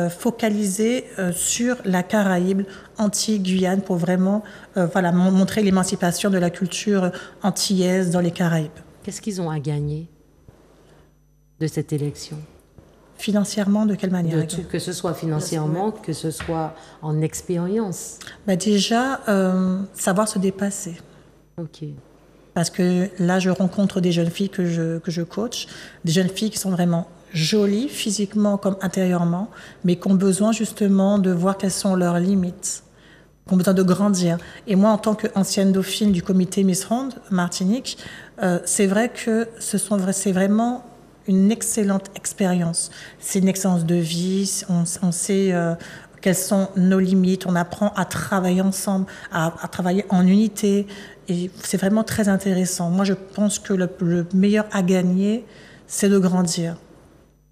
focalisé sur la Caraïbe, Antilles, Guyane, pour vraiment montrer l'émancipation de la culture antillaise dans les Caraïbes. Qu'est-ce qu'ils ont à gagner de cette élection? Financièrement, de quelle manière? Que ce soit financièrement, que ce soit en expérience. Déjà, savoir se dépasser. Ok. Parce que là, je rencontre des jeunes filles que je coach, des jeunes filles qui sont vraiment jolies, physiquement comme intérieurement, mais qui ont besoin justement de voir quelles sont leurs limites, qui ont besoin de grandir. Et moi, en tant qu'ancienne dauphine du comité Miss Ronde Martinique, c'est vrai que c'est vraiment une excellente expérience. C'est une expérience de vie, on sait quelles sont nos limites, on apprend à travailler ensemble, à travailler en unité, et c'est vraiment très intéressant. Moi, je pense que le meilleur à gagner, c'est de grandir,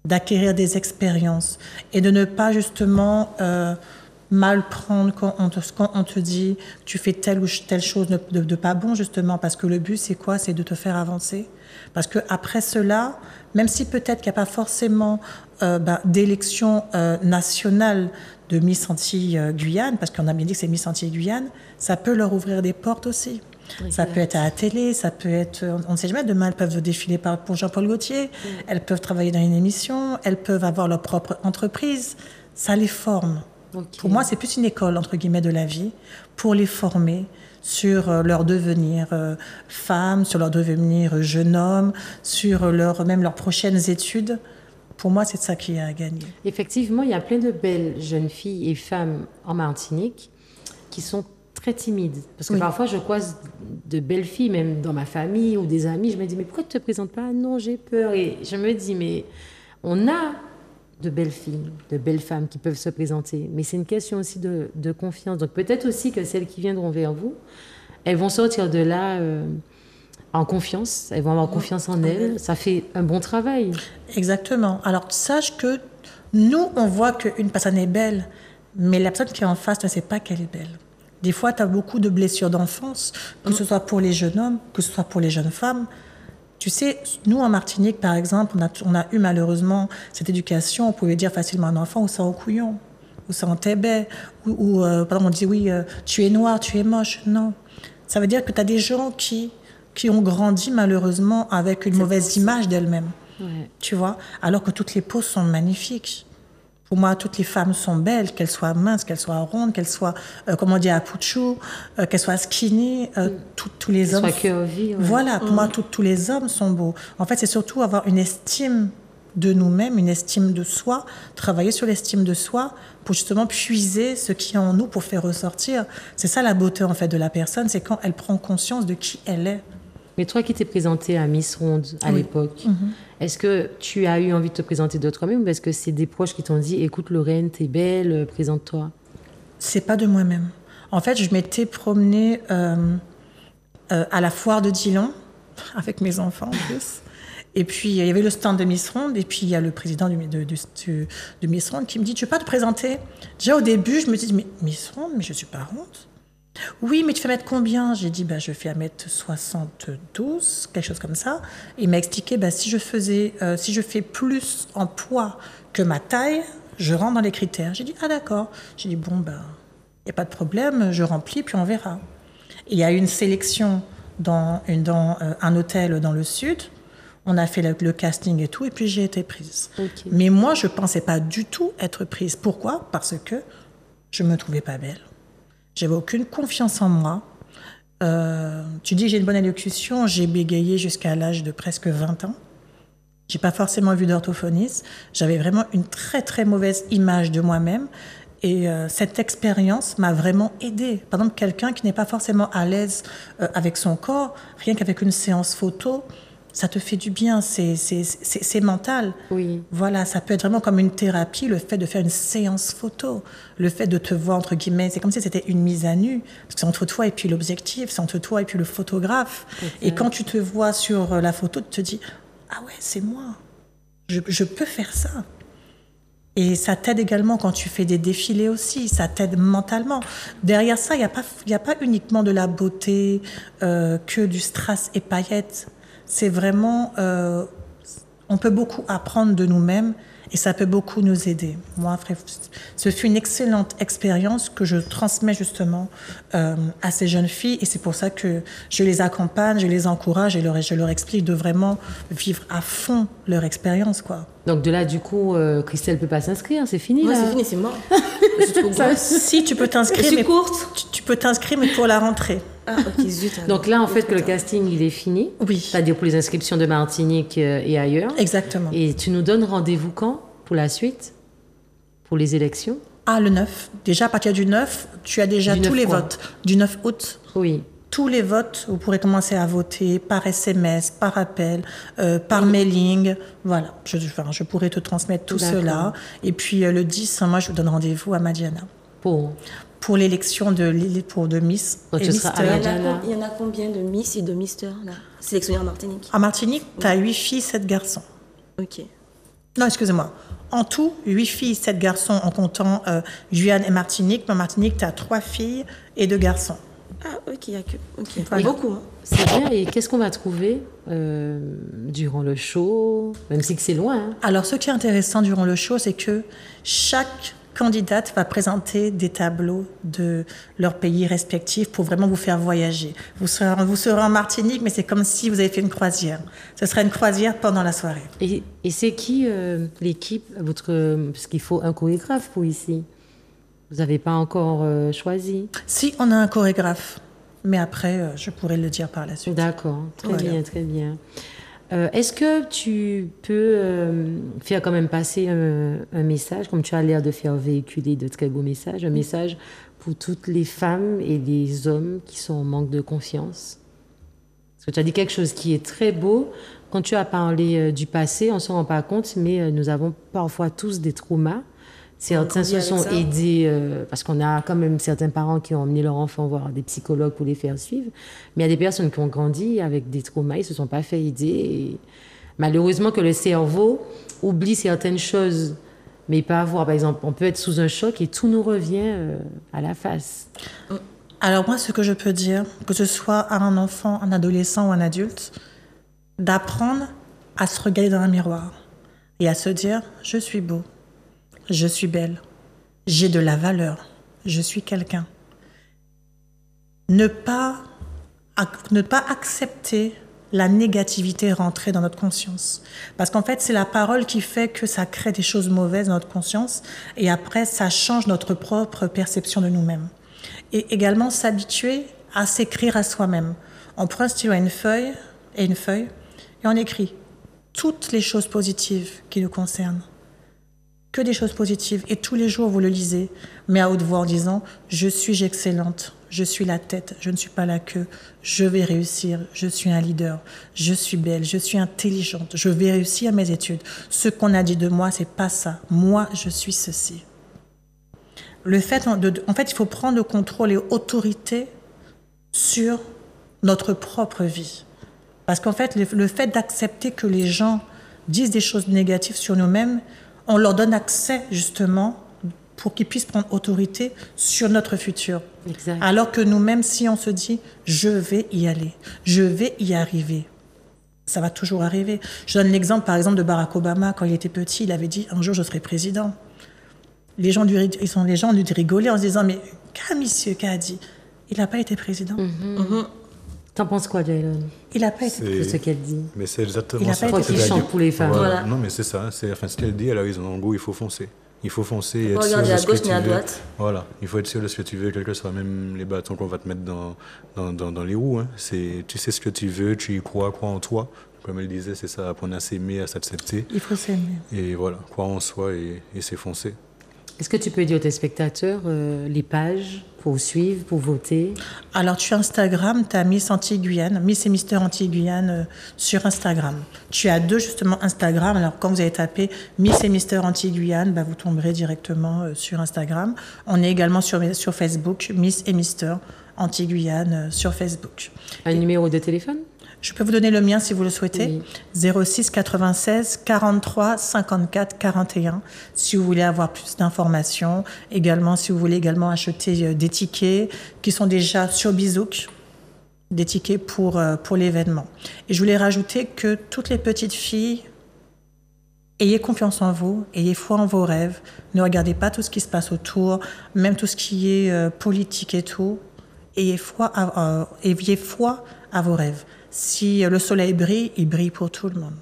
d'acquérir des expériences, et de ne pas justement mal prendre quand on te dit tu fais telle ou telle chose de pas bon, justement, parce que le but, c'est quoi? C'est de te faire avancer. Parce qu'après cela, même si peut-être qu'il n'y a pas forcément d'élection nationale de Miss Antilles-Guyane, parce qu'on a bien dit que c'est Miss Antilles-Guyane, ça peut leur ouvrir des portes aussi. Oui, ça peut être à la télé, ça peut être... On ne sait jamais, demain, elles peuvent défiler pour Jean-Paul Gaultier, elles peuvent travailler dans une émission, elles peuvent avoir leur propre entreprise. Ça les forme. Okay. Pour moi, c'est plus une école, entre guillemets, de la vie, pour les former sur leur devenir femme, sur leur devenir jeune homme, sur même leurs prochaines études. Pour moi, c'est de ça qu'il y a à gagner. Effectivement, il y a plein de belles jeunes filles et femmes en Martinique qui sont très timides. Parce que parfois, je croise de belles filles, même dans ma famille ou des amis. Je me dis, mais pourquoi tu ne te présentes pas? Non, j'ai peur. Et je me dis, mais on a de belles filles, de belles femmes qui peuvent se présenter. Mais c'est une question aussi de confiance. Donc peut-être aussi que celles qui viendront vers vous, elles vont sortir de là en confiance. Elles vont avoir confiance en elles. Ça fait un bon travail. Exactement. Alors sache que nous, on voit qu'une personne est belle, mais la personne qui est en face ne sait pas qu'elle est belle. Des fois, tu as beaucoup de blessures d'enfance, que ce soit pour les jeunes hommes, que ce soit pour les jeunes femmes. Tu sais, nous, en Martinique, par exemple, on a eu malheureusement cette éducation. On pouvait dire facilement à un enfant, ou ça en couillon, ou ça en tébé, ou pardon, on dit oui, tu es noir, tu es moche. Non. Ça veut dire que tu as des gens qui ont grandi malheureusement avec une mauvaise image d'elles-mêmes. Ouais. Tu vois, alors que toutes les peaux sont magnifiques. Pour moi, toutes les femmes sont belles, qu'elles soient minces, qu'elles soient rondes, qu'elles soient, comme on dit, à pouchou, qu'elles soient skinny, tous les hommes. Curvy, ouais. Voilà, pour moi, tous les hommes sont beaux. En fait, c'est surtout avoir une estime de nous-mêmes, une estime de soi, travailler sur l'estime de soi pour justement puiser ce qui est en nous pour faire ressortir. C'est ça la beauté, en fait, de la personne, c'est quand elle prend conscience de qui elle est. Mais toi qui t'es présentée à Miss Ronde à l'époque, est-ce que tu as eu envie de te présenter de toi-même ou est-ce que c'est des proches qui t'ont dit « Écoute Lorraine, t'es belle, présente-toi » ? C'est pas de moi-même. En fait, je m'étais promenée à la foire de Dillon avec mes enfants en plus. Et puis, il y avait le stand de Miss Ronde et puis il y a le président de Miss Ronde qui me dit « Tu veux pas te présenter ?» Déjà au début, je me dis « Mais Miss Ronde, mais je suis pas ronde. » Oui, mais tu fais mettre combien? J'ai dit, je fais 1m72, quelque chose comme ça. Il m'a expliqué, si je fais plus en poids que ma taille, je rentre dans les critères. J'ai dit, ah d'accord. J'ai dit, il n'y a pas de problème, je remplis, puis on verra. Et il y a eu une sélection dans un hôtel dans le sud. On a fait le casting et tout, et puis j'ai été prise. Okay. Mais moi, je ne pensais pas du tout être prise. Pourquoi? Parce que je ne me trouvais pas belle. J'avais aucune confiance en moi. Tu dis que j'ai une bonne élocution, j'ai bégayé jusqu'à l'âge de presque 20 ans. J'ai pas forcément vu d'orthophoniste. J'avais vraiment une très très mauvaise image de moi-même. Et cette expérience m'a vraiment aidée. Par exemple, quelqu'un qui n'est pas forcément à l'aise avec son corps, rien qu'avec une séance photo, ça te fait du bien, c'est mental. Oui. Voilà, ça peut être vraiment comme une thérapie, le fait de faire une séance photo, le fait de te voir, entre guillemets, c'est comme si c'était une mise à nu, parce que c'est entre toi et puis l'objectif, c'est entre toi et puis le photographe. Okay. Et quand tu te vois sur la photo, tu te dis, ah ouais, c'est moi, je peux faire ça. Et ça t'aide également quand tu fais des défilés aussi, ça t'aide mentalement. Derrière ça, il y a pas uniquement de la beauté, que du strass et paillettes. C'est vraiment, on peut beaucoup apprendre de nous-mêmes et ça peut beaucoup nous aider. Moi, ce fut une excellente expérience que je transmets justement à ces jeunes filles et c'est pour ça que je les accompagne, je les encourage et je leur explique de vraiment vivre à fond leur expérience, quoi. Donc de là, du coup, Christelle peut pas s'inscrire, c'est fini Moi, là. c'est fini, c'est mort. Je suis trop grosse. Si tu peux t'inscrire, Je suis mais courte. tu peux t'inscrire, mais pour la rentrée. Ah, ok, zut. alors. Donc là, en fait, que le casting, il est fini. Oui. C'est-à-dire pour les inscriptions de Martinique et ailleurs. Exactement. Et tu nous donnes rendez-vous quand pour la suite? Pour les élections? Ah, le 9. Déjà, à partir du 9, tu as déjà Du tous 9 les quoi votes. Du 9 août, Oui. tous les votes, vous pourrez commencer à voter par SMS, par appel, par mailing. Voilà, je pourrais te transmettre tout D'accord. cela. Et puis le 10, moi, je vous donne rendez-vous à Madiana Pour l'élection de Miss Donc, et ce sera Mister. à Il y en a Madiana. il y en a combien de Miss et de Mister, là, sélectionnés en Martinique? En Martinique, tu as 8 filles, 7 garçons. Ok. Non, excusez-moi. En tout, 8 filles, 7 garçons en comptant Guyane et Martinique. Mais en Martinique, tu as 3 filles et 2 garçons. Ah, ok, il y a que. Ok. Voilà. Beaucoup, hein. C'est bien. Et qu'est-ce qu'on va trouver durant le show? Même si que c'est loin. Hein. Alors, ce qui est intéressant durant le show, c'est que chaque candidate va présenter des tableaux de leur pays respectif pour vraiment vous faire voyager. Vous serez en Martinique, mais c'est comme si vous avez fait une croisière. Ce sera une croisière pendant la soirée. Et c'est qui l'équipe, parce qu'il faut un chorégraphe pour ici. Vous n'avez pas encore choisi? Si, on a un chorégraphe, mais après, je pourrais le dire par la suite. D'accord, très Voilà. bien, très bien. Est-ce que tu peux faire quand même passer un message, comme tu as l'air de faire véhiculer de très beaux messages, un message pour toutes les femmes et les hommes qui sont en manque de confiance? Parce que tu as dit quelque chose qui est très beau. Quand tu as parlé du passé, on ne s'en rend pas compte, mais nous avons parfois tous des traumas. Certains se sont aidés, parce qu'on a quand même certains parents qui ont emmené leurs enfants voir des psychologues pour les faire suivre. Mais il y a des personnes qui ont grandi avec des traumas, ils ne se sont pas fait aider. Et malheureusement que le cerveau oublie certaines choses, mais pas avoir, par exemple, on peut être sous un choc et tout nous revient à la face. Alors moi, ce que je peux dire, que ce soit à un enfant, un adolescent ou un adulte, d'apprendre à se regarder dans un miroir et à se dire « je suis beau ». Je suis belle, j'ai de la valeur, je suis quelqu'un. Ne pas accepter la négativité rentrer dans notre conscience. Parce qu'en fait, c'est la parole qui fait que ça crée des choses mauvaises dans notre conscience et après, ça change notre propre perception de nous-mêmes. Et également, s'habituer à s'écrire à soi-même. On prend un stylo et une feuille et on écrit toutes les choses positives qui nous concernent. Que des choses positives. Et tous les jours, vous le lisez, mais à haute voix en disant « Je suis excellente, je suis la tête, je ne suis pas la queue, je vais réussir, je suis un leader, je suis belle, je suis intelligente, je vais réussir mes études. Ce qu'on a dit de moi, c'est pas ça. Moi, je suis ceci. » En fait, il faut prendre le contrôle et autorité sur notre propre vie. Parce qu'en fait, le fait d'accepter que les gens disent des choses négatives sur nous-mêmes, on leur donne accès, justement, pour qu'ils puissent prendre autorité sur notre futur. Exact. Alors que nous-mêmes, si on se dit « je vais y aller, je vais y arriver », ça va toujours arriver. Je donne l'exemple, par exemple, de Barack Obama. Quand il était petit, il avait dit « un jour, je serai président ». Les gens lui rigolaient en se disant « mais qu'a monsieur qu'a dit ?» Il n'a pas été président. T'en penses quoi, Jaylon, Il n'a pas été de ce qu'elle dit? Mais c'est exactement Il a ça. pas Je crois été qu'il président. chante pour les femmes. Voilà. Voilà. Non, mais c'est ça. Ce qu'elle dit, elle a raison. En gros, il faut foncer. Il faut foncer et Faut être sûr regarder de à ce que gauche tu ni à veux. droite. Voilà, il faut être sûr de ce que tu veux, quels que soient même les bâtons qu'on va te mettre dans les roues. Hein. Tu sais ce que tu veux, tu y crois en toi. Comme elle disait, c'est ça, apprendre à s'aimer, à s'accepter. Il faut s'aimer. Et voilà, croire en soi et c'est foncer. Est-ce que tu peux dire aux téléspectateurs les pages pour suivre, pour voter? Alors, tu as Instagram, tu as Miss Antilles-Guyane, Miss et Mister Antilles-Guyane sur Instagram. Tu as 2, justement, Instagram. Alors, quand vous allez taper Miss et Mister Antilles-Guyane, vous tomberez directement sur Instagram. On est également sur Facebook, Miss et Mister Antilles-Guyane sur Facebook. Un numéro de téléphone? Je peux vous donner le mien si vous le souhaitez. Oui. 06 96 43 54 41. Si vous voulez avoir plus d'informations. Également, si vous voulez également acheter des tickets qui sont déjà sur Bizouk, des tickets pour l'événement. Et je voulais rajouter que toutes les petites filles, ayez confiance en vous, ayez foi en vos rêves. Ne regardez pas tout ce qui se passe autour, même tout ce qui est politique et tout. Ayez foi à vos rêves. Si le soleil brille, il brille pour tout le monde.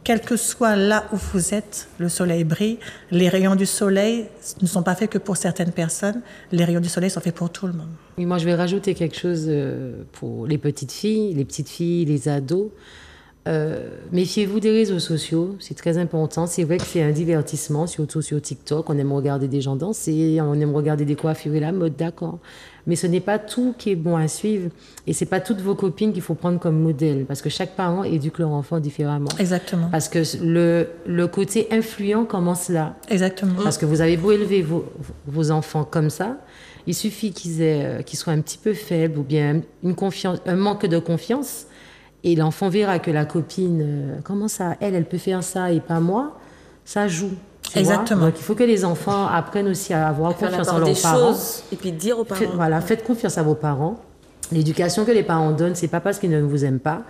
Quel que soit là où vous êtes, le soleil brille. Les rayons du soleil ne sont pas faits que pour certaines personnes. Les rayons du soleil sont faits pour tout le monde. Oui, moi, je vais rajouter quelque chose pour les petites filles, les ados. Méfiez-vous des réseaux sociaux, c'est très important. C'est vrai que c'est un divertissement, surtout sur TikTok. On aime regarder des gens danser, on aime regarder des coiffures et la mode, d'accord. Mais ce n'est pas tout qui est bon à suivre. Et ce n'est pas toutes vos copines qu'il faut prendre comme modèle. Parce que chaque parent éduque leur enfant différemment. Exactement. Parce que le côté influent commence là. Exactement. Parce que vous avez beau élever vos enfants comme ça, il suffit qu'ils soient un petit peu faibles ou bien un manque de confiance. Et l'enfant verra que la copine, comment ça, elle peut faire ça et pas moi, ça joue. Exactement. Donc il faut que les enfants apprennent aussi à avoir confiance en leurs parents. Et puis dire aux parents. Faites confiance à vos parents. L'éducation que les parents donnent, c'est pas parce qu'ils ne vous aiment pas,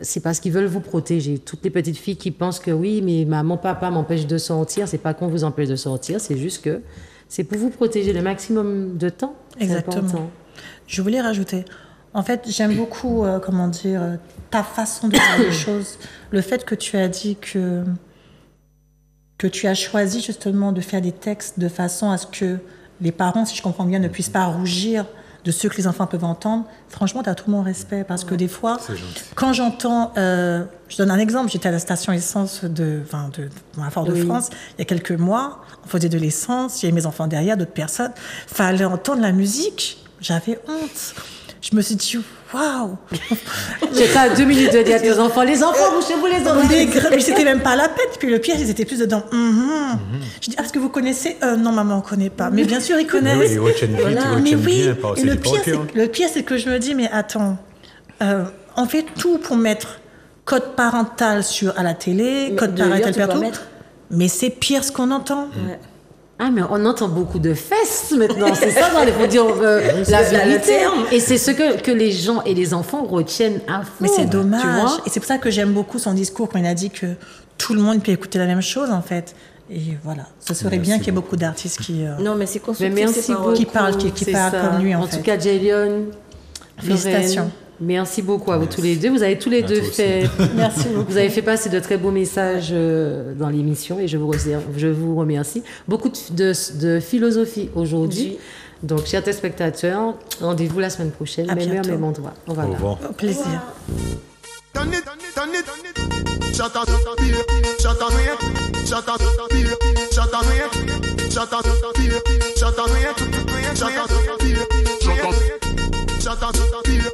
c'est parce qu'ils veulent vous protéger. Toutes les petites filles qui pensent que oui, mais maman, papa m'empêche de sortir, c'est pas qu'on vous empêche de sortir, c'est juste que c'est pour vous protéger le maximum de temps. Exactement. C'est important. Je voulais rajouter. En fait, j'aime beaucoup, ta façon de voir les choses. Le fait que tu as dit que tu as choisi justement de faire des textes de façon à ce que les parents, si je comprends bien, ne puissent pas rougir de ce que les enfants peuvent entendre. Franchement, tu as tout mon respect parce que des fois, quand j'entends... je donne un exemple. J'étais à la station essence de Fort-de-France il y a quelques mois. On faisait de l'essence. Il y avait mes enfants derrière, d'autres personnes. Fallait entendre la musique. J'avais honte. Je me suis dit, waouh! J'étais à 2 minutes de dire à tes enfants, les enfants, bouchez-vous les oreilles. Mais c'était même pas la peine. Puis le pire, ils étaient plus dedans. Je dis, est-ce que vous connaissez? Non, maman, on connaît pas. Mais bien sûr, ils connaissent. Oui, ils retiennent bien. Et le pire, c'est que je me dis, mais attends, on fait tout pour mettre code parental à la télé, code parental partout. Mais c'est pire ce qu'on entend. Ouais. Ah, mais on entend beaucoup de fesses maintenant, c'est ça, il faut dire la vérité. Et c'est ce que les gens et les enfants retiennent à fond. Mais c'est dommage. Et c'est pour ça que j'aime beaucoup son discours quand il a dit que tout le monde peut écouter la même chose, en fait. Et voilà, ce serait bien qu'il y ait beaucoup d'artistes qui... Non, mais c'est constructif. Merci beaucoup. Qui parlent comme lui, en fait. En tout cas, Jalion, félicitations. Merci beaucoup à vous tous les deux. Vous avez tous les deux fait... Merci beaucoup. Vous avez fait passer de très beaux messages dans l'émission et je vous remercie. Beaucoup de philosophie aujourd'hui. Donc, chers téléspectateurs, rendez-vous la semaine prochaine. Même heure, même endroit. Au revoir. Au plaisir. Shut up.